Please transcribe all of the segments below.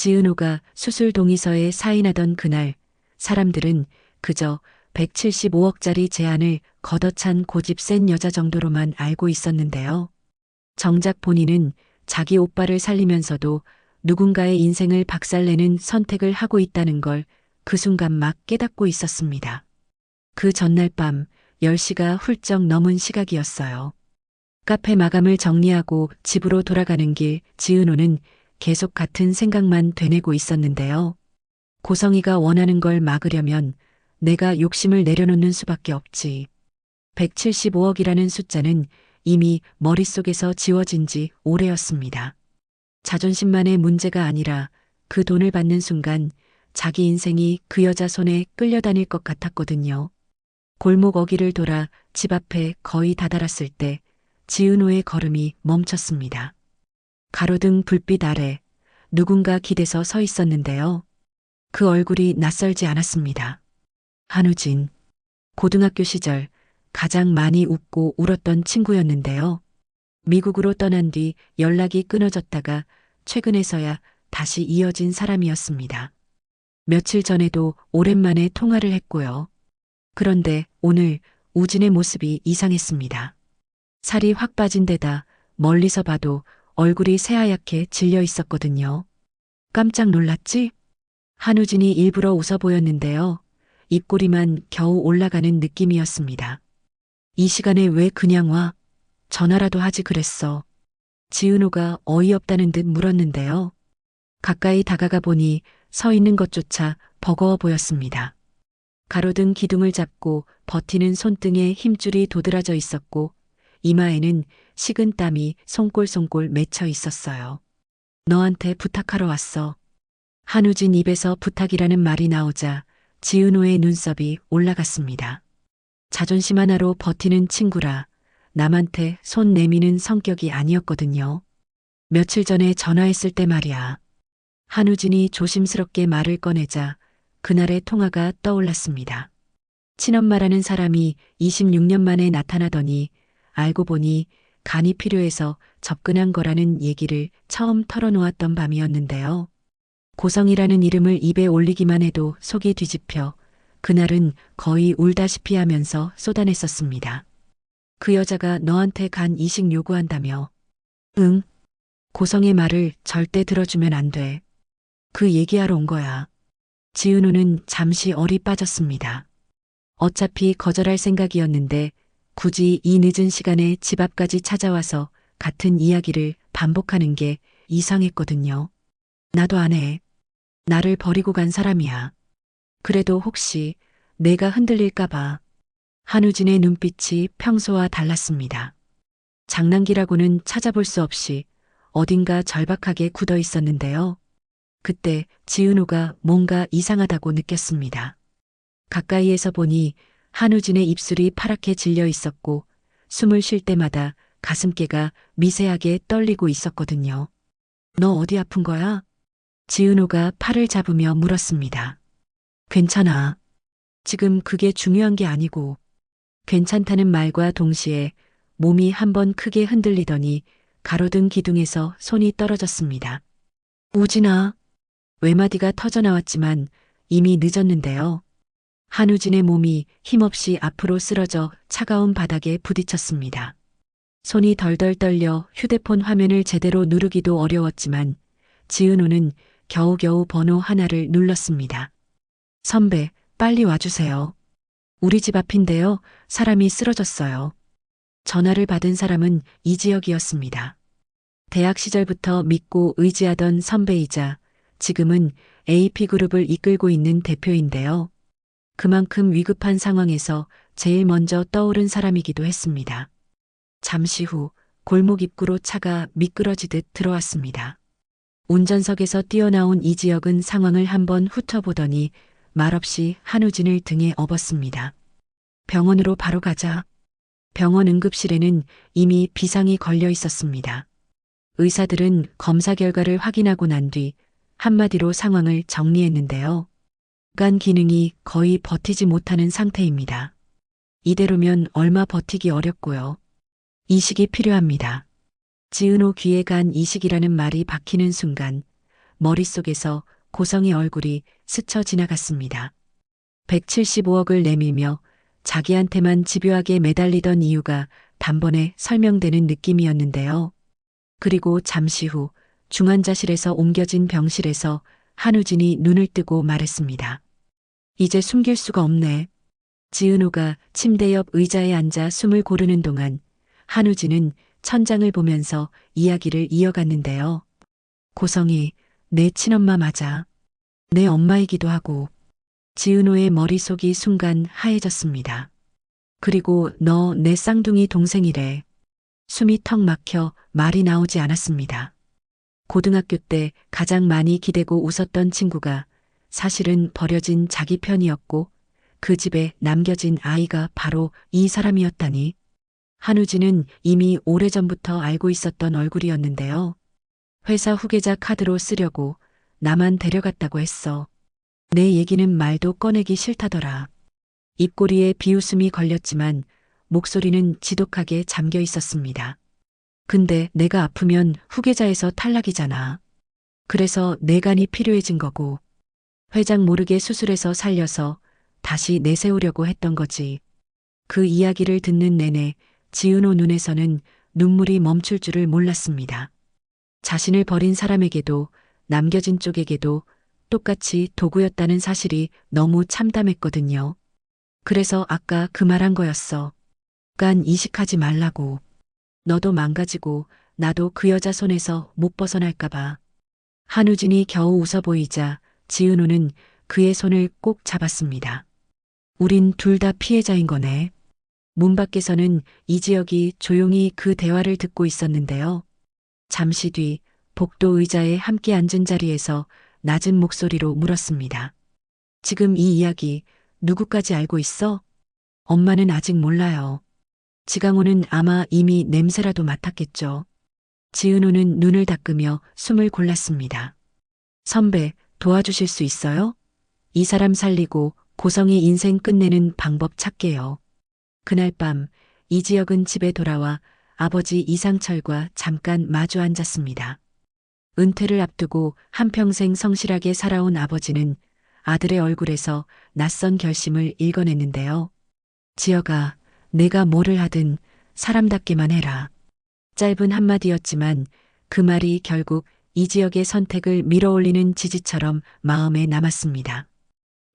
지은호가 수술 동의서에 사인하던 그날 사람들은 그저 175억짜리 제안을 걷어찬 고집 센 여자 정도로만 알고 있었는데요. 정작 본인은 자기 오빠를 살리면서도 누군가의 인생을 박살내는 선택을 하고 있다는 걸 그 순간 막 깨닫고 있었습니다. 그 전날 밤 10시가 훌쩍 넘은 시각이었어요. 카페 마감을 정리하고 집으로 돌아가는 길 지은호는 계속 같은 생각만 되뇌고 있었는데요. 고성이가 원하는 걸 막으려면 내가 욕심을 내려놓는 수밖에 없지. 175억이라는 숫자는 이미 머릿속에서 지워진 지 오래였습니다. 자존심만의 문제가 아니라 그 돈을 받는 순간 자기 인생이 그 여자 손에 끌려다닐 것 같았거든요. 골목 어귀를 돌아 집 앞에 거의 다다랐을 때 지은호의 걸음이 멈췄습니다. 가로등 불빛 아래 누군가 기대서 서 있었는데요. 그 얼굴이 낯설지 않았습니다. 한우진. 고등학교 시절 가장 많이 웃고 울었던 친구였는데요. 미국으로 떠난 뒤 연락이 끊어졌다가 최근에서야 다시 이어진 사람이었습니다. 며칠 전에도 오랜만에 통화를 했고요. 그런데 오늘 우진의 모습이 이상했습니다. 살이 확 빠진 데다 멀리서 봐도 얼굴이 새하얗게 질려 있었거든요. 깜짝 놀랐지? 한우진이 일부러 웃어 보였는데요. 입꼬리만 겨우 올라가는 느낌이었습니다. 이 시간에 왜 그냥 와? 전화라도 하지 그랬어. 지은호가 어이없다는 듯 물었는데요. 가까이 다가가 보니 서 있는 것조차 버거워 보였습니다. 가로등 기둥을 잡고 버티는 손등에 힘줄이 도드라져 있었고 이마에는 식은 땀이 송골송골 맺혀 있었어요. 너한테 부탁하러 왔어. 한우진 입에서 부탁이라는 말이 나오자 지은호의 눈썹이 올라갔습니다. 자존심 하나로 버티는 친구라 남한테 손 내미는 성격이 아니었거든요. 며칠 전에 전화했을 때 말이야. 한우진이 조심스럽게 말을 꺼내자 그날의 통화가 떠올랐습니다. 친엄마라는 사람이 26년 만에 나타나더니 알고 보니 간이 필요해서 접근한 거라는 얘기를 처음 털어놓았던 밤이었는데요. 고성이라는 이름을 입에 올리기만 해도 속이 뒤집혀 그날은 거의 울다시피 하면서 쏟아냈었습니다. 그 여자가 너한테 간 이식 요구한다며. 응. 고성의 말을 절대 들어주면 안 돼. 그 얘기하러 온 거야. 지은호는 잠시 얼이 빠졌습니다. 어차피 거절할 생각이었는데 굳이 이 늦은 시간에 집 앞까지 찾아와서 같은 이야기를 반복하는 게 이상했거든요. 나도 안 해. 나를 버리고 간 사람이야. 그래도 혹시 내가 흔들릴까봐. 한우진의 눈빛이 평소와 달랐습니다. 장난기라고는 찾아볼 수 없이 어딘가 절박하게 굳어 있었는데요. 그때 지은호가 뭔가 이상하다고 느꼈습니다. 가까이에서 보니 한우진의 입술이 파랗게 질려 있었고 숨을 쉴 때마다 가슴께가 미세하게 떨리고 있었거든요. 너 어디 아픈 거야? 지은호가 팔을 잡으며 물었습니다. 괜찮아. 지금 그게 중요한 게 아니고. 괜찮다는 말과 동시에 몸이 한번 크게 흔들리더니 가로등 기둥에서 손이 떨어졌습니다. 우진아. 외마디가 터져나왔지만 이미 늦었는데요. 한우진의 몸이 힘없이 앞으로 쓰러져 차가운 바닥에 부딪혔습니다. 손이 덜덜 떨려 휴대폰 화면을 제대로 누르기도 어려웠지만 지은호는 겨우겨우 번호 하나를 눌렀습니다. 선배, 빨리 와주세요. 우리 집 앞인데요. 사람이 쓰러졌어요. 전화를 받은 사람은 이지혁이었습니다. 대학 시절부터 믿고 의지하던 선배이자 지금은 AP그룹을 이끌고 있는 대표인데요. 그만큼 위급한 상황에서 제일 먼저 떠오른 사람이기도 했습니다. 잠시 후 골목 입구로 차가 미끄러지듯 들어왔습니다. 운전석에서 뛰어나온 이지혁은 상황을 한번 훑어보더니 말없이 한우진을 등에 업었습니다. 병원으로 바로 가자. 병원 응급실에는 이미 비상이 걸려 있었습니다. 의사들은 검사 결과를 확인하고 난 뒤 한마디로 상황을 정리했는데요. 간 기능이 거의 버티지 못하는 상태입니다. 이대로면 얼마 버티기 어렵고요. 이식이 필요합니다. 지은호 귀에 간 이식이라는 말이 박히는 순간 머릿속에서 고성의 얼굴이 스쳐 지나갔습니다. 175억을 내밀며 자기한테만 집요하게 매달리던 이유가 단번에 설명되는 느낌이었는데요. 그리고 잠시 후 중환자실에서 옮겨진 병실에서 한우진이 눈을 뜨고 말했습니다. 이제 숨길 수가 없네. 지은호가 침대 옆 의자에 앉아 숨을 고르는 동안 한우진은 천장을 보면서 이야기를 이어갔는데요. 고성이 내 친엄마 맞아. 내 엄마이기도 하고. 지은호의 머릿속이 순간 하얘졌습니다. 그리고 너 내 쌍둥이 동생이래. 숨이 턱 막혀 말이 나오지 않았습니다. 고등학교 때 가장 많이 기대고 웃었던 친구가 사실은 버려진 자기 편이었고 그 집에 남겨진 아이가 바로 이 사람이었다니. 한우진은 이미 오래전부터 알고 있었던 얼굴이었는데요. 회사 후계자 카드로 쓰려고 나만 데려갔다고 했어. 내 얘기는 말도 꺼내기 싫다더라. 입꼬리에 비웃음이 걸렸지만 목소리는 지독하게 잠겨 있었습니다. 근데 내가 아프면 후계자에서 탈락이잖아. 그래서 내간이 필요해진 거고. 회장 모르게 수술해서 살려서 다시 내세우려고 했던 거지. 그 이야기를 듣는 내내 지은호 눈에서는 눈물이 멈출 줄을 몰랐습니다. 자신을 버린 사람에게도 남겨진 쪽에게도 똑같이 도구였다는 사실이 너무 참담했거든요. 그래서 아까 그 말한 거였어. 간 이식하지 말라고. 너도 망가지고 나도 그 여자 손에서 못 벗어날까봐. 한우진이 겨우 웃어 보이자 지은호는 그의 손을 꼭 잡았습니다. 우린 둘 다 피해자인 거네. 문 밖에서는 이지혁이 조용히 그 대화를 듣고 있었는데요. 잠시 뒤 복도 의자에 함께 앉은 자리에서 낮은 목소리로 물었습니다. 지금 이 이야기 누구까지 알고 있어? 엄마는 아직 몰라요. 지강호는 아마 이미 냄새라도 맡았겠죠. 지은호는 눈을 닦으며 숨을 골랐습니다. 선배, 도와주실 수 있어요? 이 사람 살리고 고성이 인생 끝내는 방법 찾게요. 그날 밤 이지혁은 집에 돌아와 아버지 이상철과 잠깐 마주 앉았습니다. 은퇴를 앞두고 한평생 성실하게 살아온 아버지는 아들의 얼굴에서 낯선 결심을 읽어냈는데요. 지혁아, 내가 뭐를 하든 사람답게만 해라. 짧은 한마디였지만 그 말이 결국 이지혁의 선택을 밀어올리는 지지처럼 마음에 남았습니다.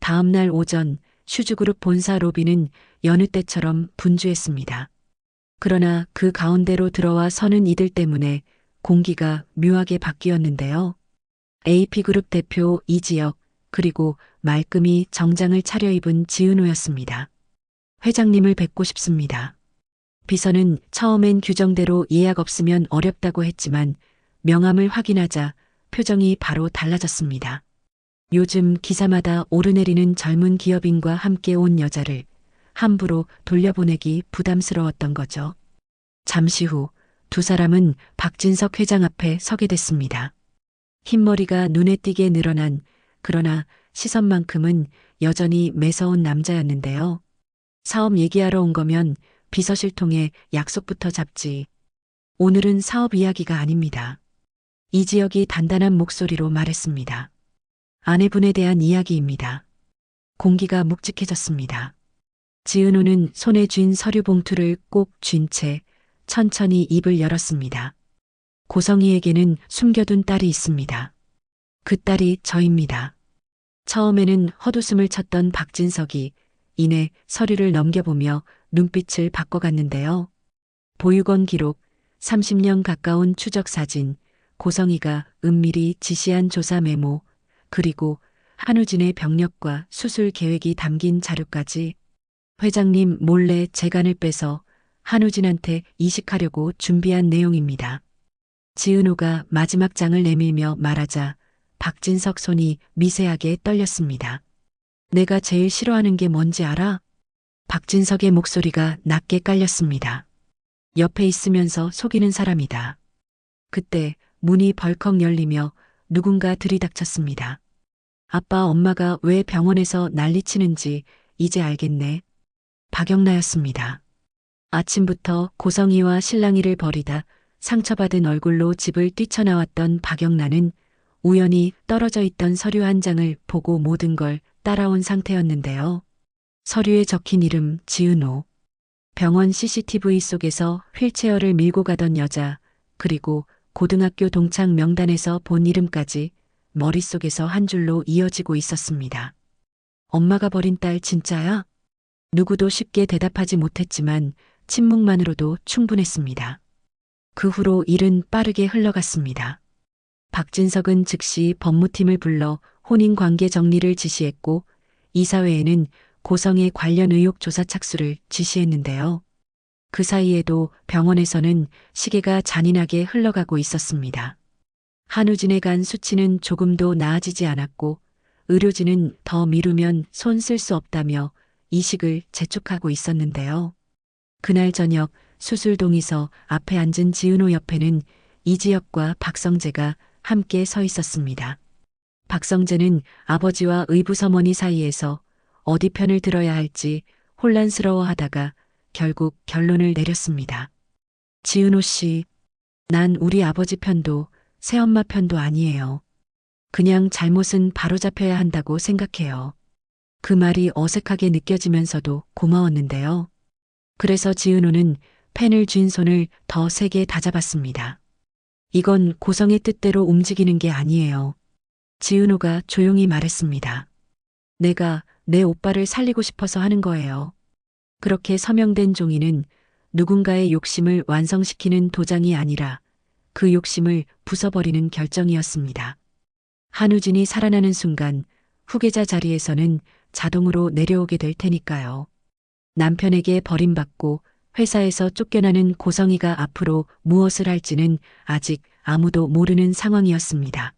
다음 날 오전 슈즈그룹 본사 로비는 여느 때처럼 분주했습니다. 그러나 그 가운데로 들어와 서는 이들 때문에 공기가 묘하게 바뀌었는데요. AP그룹 대표 이지혁, 그리고 말끔히 정장을 차려입은 지은호였습니다. 회장님을 뵙고 싶습니다. 비서는 처음엔 규정대로 예약 없으면 어렵다고 했지만 명함을 확인하자 표정이 바로 달라졌습니다. 요즘 기사마다 오르내리는 젊은 기업인과 함께 온 여자를 함부로 돌려보내기 부담스러웠던 거죠. 잠시 후 두 사람은 박진석 회장 앞에 서게 됐습니다. 흰머리가 눈에 띄게 늘어난 그러나 시선만큼은 여전히 매서운 남자였는데요. 사업 얘기하러 온 거면 비서실 통해 약속부터 잡지. 오늘은 사업 이야기가 아닙니다. 이지혁이 단단한 목소리로 말했습니다. 아내분에 대한 이야기입니다. 공기가 묵직해졌습니다. 지은호는 손에 쥔 서류 봉투를 꼭 쥔 채 천천히 입을 열었습니다. 고성이에게는 숨겨둔 딸이 있습니다. 그 딸이 저입니다. 처음에는 헛웃음을 쳤던 박진석이 이내 서류를 넘겨보며 눈빛을 바꿔갔는데요. 보육원 기록, 30년 가까운 추적 사진, 고성이가 은밀히 지시한 조사 메모, 그리고 한우진의 병력과 수술 계획이 담긴 자료까지 회장님 몰래 재간을 빼서 한우진한테 이식하려고 준비한 내용입니다. 지은호가 마지막 장을 내밀며 말하자 박진석 손이 미세하게 떨렸습니다. 내가 제일 싫어하는 게 뭔지 알아? 박진석의 목소리가 낮게 깔렸습니다. 옆에 있으면서 속이는 사람이다. 그때 문이 벌컥 열리며 누군가 들이닥쳤습니다. 아빠 엄마가 왜 병원에서 난리치는지 이제 알겠네. 박영나였습니다. 아침부터 고성이와 실랑이를 벌이다 상처받은 얼굴로 집을 뛰쳐나왔던 박영란은 우연히 떨어져 있던 서류 한 장을 보고 모든 걸 따라온 상태였는데요. 서류에 적힌 이름 지은호, 병원 CCTV 속에서 휠체어를 밀고 가던 여자, 그리고 고등학교 동창 명단에서 본 이름까지 머릿속에서 한 줄로 이어지고 있었습니다. 엄마가 버린 딸 진짜야? 누구도 쉽게 대답하지 못했지만 침묵만으로도 충분했습니다. 그 후로 일은 빠르게 흘러갔습니다. 박진석은 즉시 법무팀을 불러 혼인관계 정리를 지시했고 이사회에는 고성의 관련 의혹 조사 착수를 지시했는데요. 그 사이에도 병원에서는 시계가 잔인하게 흘러가고 있었습니다. 한우진의 간 수치는 조금도 나아지지 않았고 의료진은 더 미루면 손 쓸 수 없다며 이식을 재촉하고 있었는데요. 그날 저녁 수술 동의서 앞에 앉은 지은호 옆에는 이지혁과 박성재가 함께 서 있었습니다. 박성재는 아버지와 의붓어머니 사이에서 어디 편을 들어야 할지 혼란스러워하다가 결국 결론을 내렸습니다. 지은호 씨, 난 우리 아버지 편도 새엄마 편도 아니에요. 그냥 잘못은 바로잡혀야 한다고 생각해요. 그 말이 어색하게 느껴지면서도 고마웠는데요. 그래서 지은호는 펜을 쥔 손을 더 세게 다잡았습니다. 이건 고성의 뜻대로 움직이는 게 아니에요. 지은호가 조용히 말했습니다. 내가 내 오빠를 살리고 싶어서 하는 거예요. 그렇게 서명된 종이는 누군가의 욕심을 완성시키는 도장이 아니라 그 욕심을 부숴버리는 결정이었습니다. 한우진이 살아나는 순간 후계자 자리에서는 자동으로 내려오게 될 테니까요. 남편에게 버림받고 회사에서 쫓겨나는 고성이가 앞으로 무엇을 할지는 아직 아무도 모르는 상황이었습니다.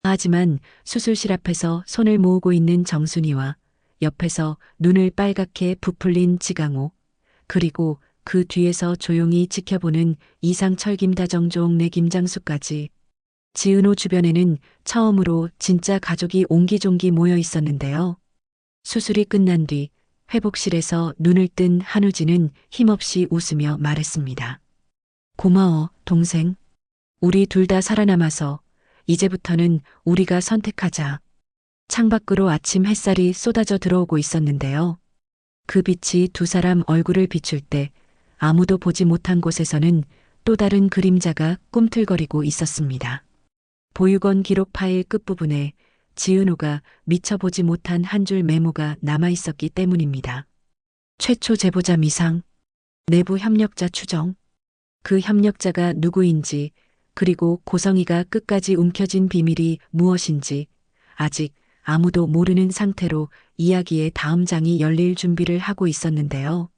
하지만 수술실 앞에서 손을 모으고 있는 정순이와 옆에서 눈을 빨갛게 부풀린 지강호, 그리고 그 뒤에서 조용히 지켜보는 이상철 김다정 내 김장수까지 지은호 주변에는 처음으로 진짜 가족이 옹기종기 모여 있었는데요. 수술이 끝난 뒤 회복실에서 눈을 뜬 한우진은 힘없이 웃으며 말했습니다. 고마워, 동생. 우리 둘 다 살아남아서 이제부터는 우리가 선택하자. 창밖으로 아침 햇살이 쏟아져 들어오고 있었는데요. 그 빛이 두 사람 얼굴을 비출 때 아무도 보지 못한 곳에서는 또 다른 그림자가 꿈틀거리고 있었습니다. 보육원 기록 파일 끝부분에 지은호가 미처 보지 못한 한 줄 메모가 남아있었기 때문입니다. 최초 제보자 미상, 내부 협력자 추정, 그 협력자가 누구인지, 그리고 고성이가 끝까지 움켜쥔 비밀이 무엇인지 아직 아무도 모르는 상태로 이야기의 다음 장이 열릴 준비를 하고 있었는데요.